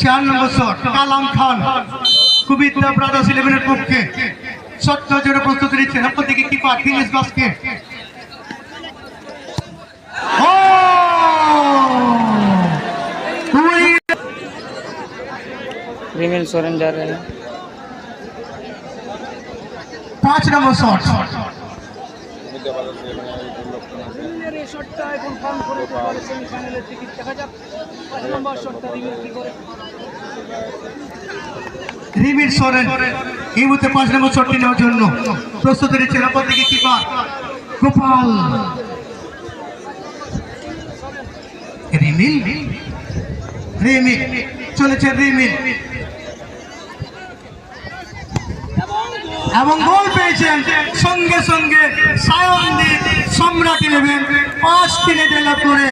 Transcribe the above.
চার নম্বর শট কালাম খান কুবিদ্যা ব্রাদার্স 11 এর পক্ষে শট জোরে প্রস্তুতি নিচ্ছেন অপরদিকে কিপার দিনেশ বাস্কেট रिमिल सोरेन जा रहे हैं 5 নম্বর শট রিমিল সোরেন এই মুহূর্তে 5 নম্বর শটটি নেওয়ার জন্য প্রস্তুতি নিচ্ছেন অপরদিকে কিপার গোপাল রিমিল রিমিল চলেছে রিমিল এবং গোল পেয়েছেন সঙ্গে সঙ্গে সায়নদীপ সম্রাট 11 5-3 লাভ করে